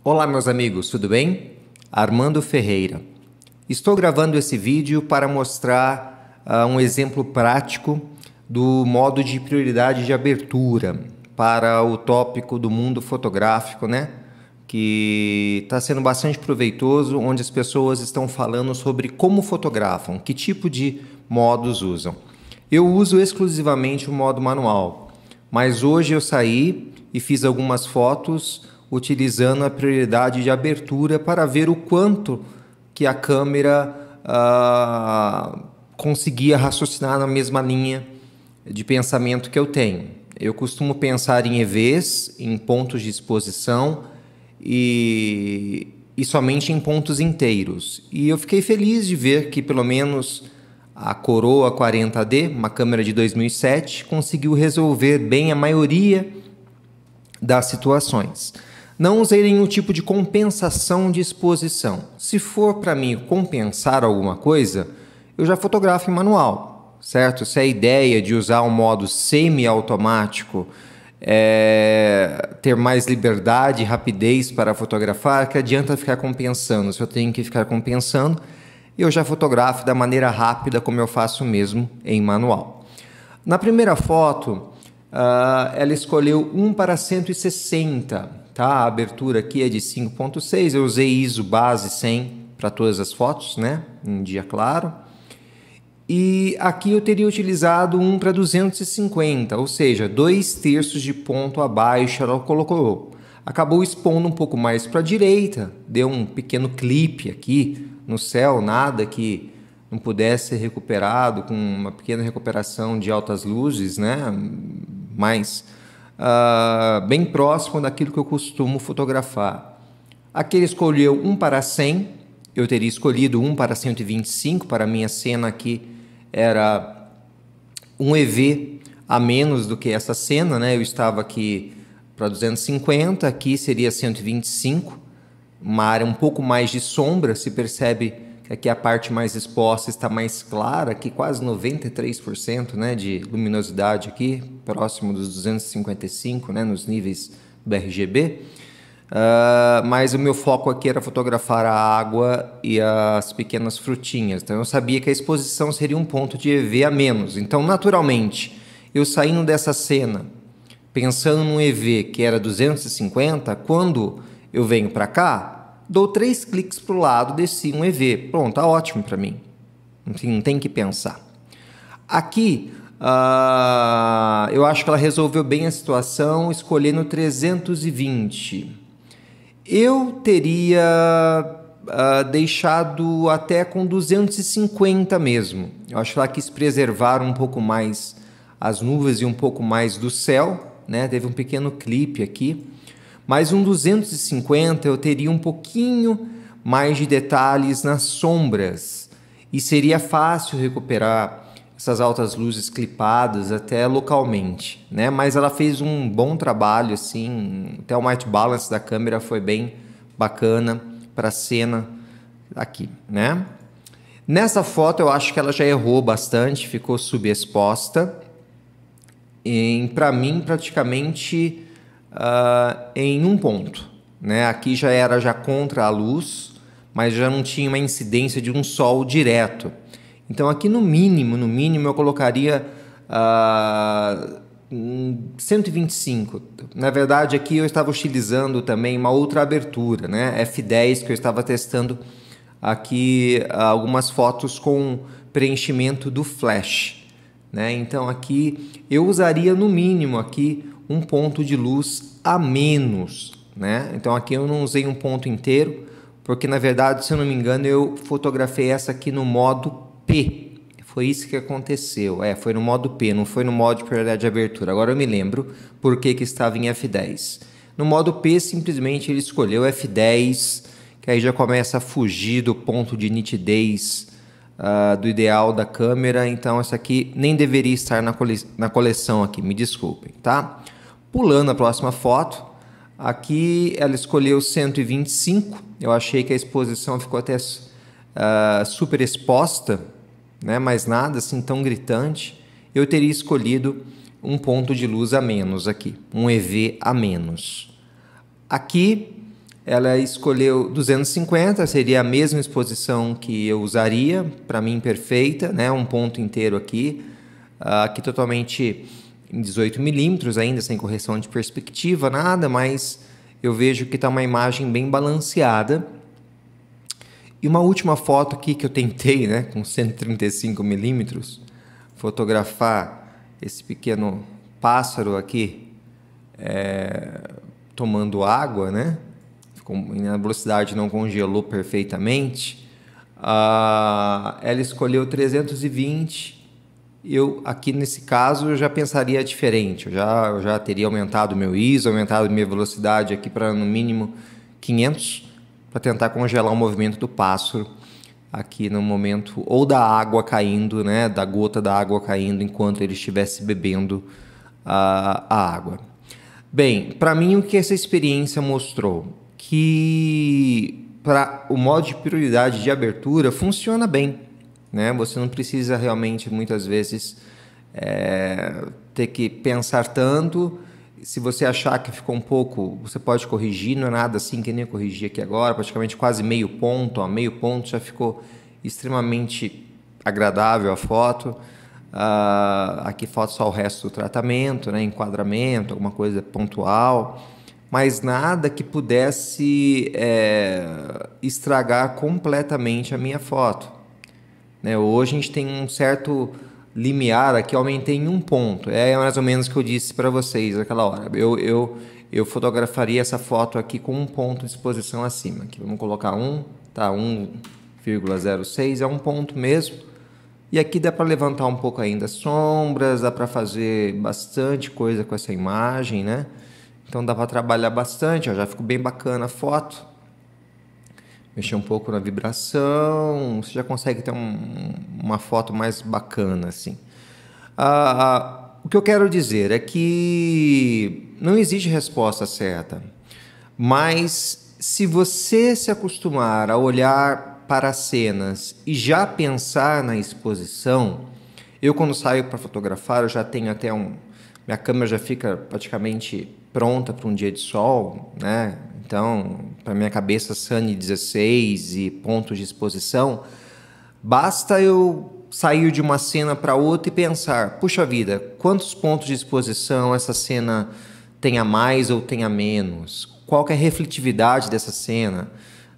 Olá meus amigos, tudo bem? Armando Ferreira. Estou gravando esse vídeo para mostrar um exemplo prático do modo de prioridade de abertura para o tópico do mundo fotográfico, né? Que está sendo bastante proveitoso, onde as pessoas estão falando sobre como fotografam, que tipo de modos usam. Eu uso exclusivamente o modo manual, mas hoje eu saí e fiz algumas fotos utilizando a prioridade de abertura para ver o quanto que a câmera conseguia raciocinar na mesma linha de pensamento que eu tenho. Eu costumo pensar em EVs, em pontos de exposição e somente em pontos inteiros. E eu fiquei feliz de ver que pelo menos a Coroa 40D, uma câmera de 2007, conseguiu resolver bem a maioria das situações. Não usei nenhum tipo de compensação de exposição. Se for para mim compensar alguma coisa, eu já fotografo em manual, certo? Se a ideia de usar um modo semi-automático é ter mais liberdade e rapidez para fotografar, que adianta ficar compensando? Se eu tenho que ficar compensando, eu já fotografo da maneira rápida como eu faço mesmo em manual. Na primeira foto, ela escolheu 1:160. Tá? A abertura aqui é de 5.6, eu usei ISO base 100 para todas as fotos, né? Em dia claro. E aqui eu teria utilizado 1:250, ou seja, 2/3 de ponto abaixo ela colocou. Acabou expondo um pouco mais para a direita, deu um pequeno clipe aqui no céu, nada que não pudesse ser recuperado, com uma pequena recuperação de altas luzes, né? Mas bem próximo daquilo que eu costumo fotografar. Aqui ele escolheu 1:100, eu teria escolhido 1:125, para a minha cena aqui era um EV a menos do que essa cena, né? Eu estava aqui para 250, aqui seria 125, uma área um pouco mais de sombra, se percebe que aqui a parte mais exposta está mais clara, aqui quase 93%, né, de luminosidade aqui, próximo dos 255, né, nos níveis do RGB. Mas o meu foco aqui era fotografar a água e as pequenas frutinhas. Então eu sabia que a exposição seria um ponto de EV a menos. Então, naturalmente, eu saindo dessa cena, pensando num EV que era 250, quando eu venho para cá, dou 3 cliques para o lado, desci um EV. Pronto, tá ótimo para mim. Enfim, não tem que pensar. Aqui, eu acho que ela resolveu bem a situação, escolhendo 320. Eu teria deixado até com 250 mesmo. Eu acho que ela quis preservar um pouco mais as nuvens e um pouco mais do céu, né? Teve um pequeno clipe aqui. Mas um 250 eu teria um pouquinho mais de detalhes nas sombras e seria fácil recuperar essas altas luzes clipadas até localmente, né? Mas ela fez um bom trabalho, assim, até o white balance da câmera foi bem bacana para a cena aqui, né? Nessa foto eu acho que ela já errou bastante, ficou subexposta e para mim praticamente em um ponto, né? Aqui já era contra a luz, mas já não tinha uma incidência de um sol direto. Então aqui no mínimo eu colocaria 125. Na verdade aqui eu estava utilizando também uma outra abertura, né? F10, que eu estava testando aqui algumas fotos com preenchimento do flash, né? Então aqui eu usaria no mínimo aqui um ponto de luz a menos, né? Então aqui eu não usei um ponto inteiro, porque na verdade, se eu não me engano, eu fotografei essa aqui no modo P. Foi isso que aconteceu. Foi no modo P, não foi no modo de prioridade de abertura. Agora eu me lembro por que estava em F10. No modo P, simplesmente ele escolheu F10, que aí já começa a fugir do ponto de nitidez do ideal da câmera. Então essa aqui nem deveria estar na coleção aqui, me desculpem, tá? Pulando a próxima foto, aqui ela escolheu 125, eu achei que a exposição ficou até super exposta, né? Mas nada assim tão gritante. Eu teria escolhido um ponto de luz a menos aqui, um EV a menos. Aqui Ela escolheu 250, seria a mesma exposição que eu usaria, para mim perfeita, né? Um ponto inteiro aqui, aqui totalmente em 18 milímetros ainda, sem correção de perspectiva, nada, mas eu vejo que está uma imagem bem balanceada. E uma última foto aqui que eu tentei, né, com 135 milímetros, fotografar esse pequeno pássaro aqui, tomando água, né? A velocidade não congelou perfeitamente. Ela escolheu 320. Eu, aqui nesse caso, eu já pensaria diferente. Eu já teria aumentado o meu ISO, aumentado a minha velocidade aqui para no mínimo 500, para tentar congelar o movimento do pássaro aqui no momento, ou da água caindo, né, da gota da água caindo enquanto ele estivesse bebendo a água. Bem, para mim o que essa experiência mostrou? Que para o modo de prioridade de abertura funciona bem, né? Você não precisa realmente muitas vezes ter que pensar tanto. Se você achar que ficou um pouco, você pode corrigir, não é nada assim que nem eu corrigi aqui agora, praticamente quase meio ponto, meio ponto já ficou extremamente agradável a foto. Aqui falta só o resto do tratamento, né? Enquadramento, alguma coisa pontual, mas nada que pudesse estragar completamente a minha foto, né? Hoje a gente tem um certo limiar aqui, eu aumentei em um ponto, mais ou menos o que eu disse para vocês naquela hora. Eu fotografaria essa foto aqui com um ponto de exposição acima. Aqui, vamos colocar 1,06, é um ponto mesmo. E aqui dá para levantar um pouco ainda as sombras, dá para fazer bastante coisa com essa imagem, né? Então dá para trabalhar bastante, ó, já ficou bem bacana a foto. Mexer um pouco na vibração, você já consegue ter uma foto mais bacana, assim. O que eu quero dizer é que não existe resposta certa, mas se você se acostumar a olhar para as cenas e já pensar na exposição, eu quando saio para fotografar, eu já tenho até minha câmera já fica praticamente pronta para um dia de sol, né? Então, para minha cabeça, Sunny 16 e pontos de exposição, basta eu sair de uma cena para outra e pensar, puxa vida, quantos pontos de exposição essa cena tem a mais ou tem a menos? Qual que é a refletividade dessa cena?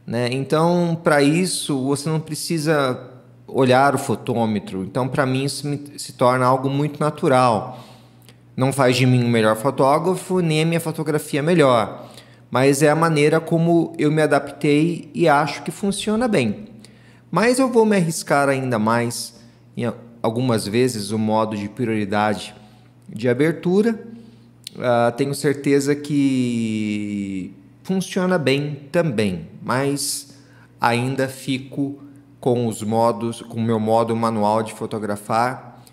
Né? Então, para isso, você não precisa olhar o fotômetro. Então, para mim, isso se torna algo muito natural. Não faz de mim um melhor fotógrafo, nem a minha fotografia melhor. Mas é a maneira como eu me adaptei e acho que funciona bem. Mas eu vou me arriscar ainda mais em algumas vezes o modo de prioridade de abertura. Tenho certeza que funciona bem também, mas ainda fico com o meu modo manual de fotografar,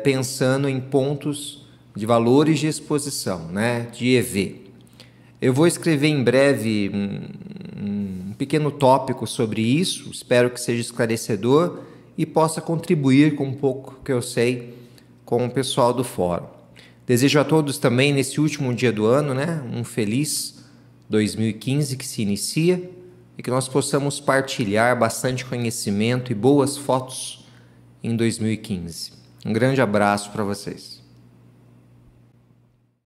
pensando em pontos de valores de exposição, né, de EV. Eu vou escrever em breve um pequeno tópico sobre isso, espero que seja esclarecedor e possa contribuir com um pouco que eu sei com o pessoal do fórum. Desejo a todos também, nesse último dia do ano, né, um feliz 2015 que se inicia e que nós possamos partilhar bastante conhecimento e boas fotos em 2015. Um grande abraço para vocês.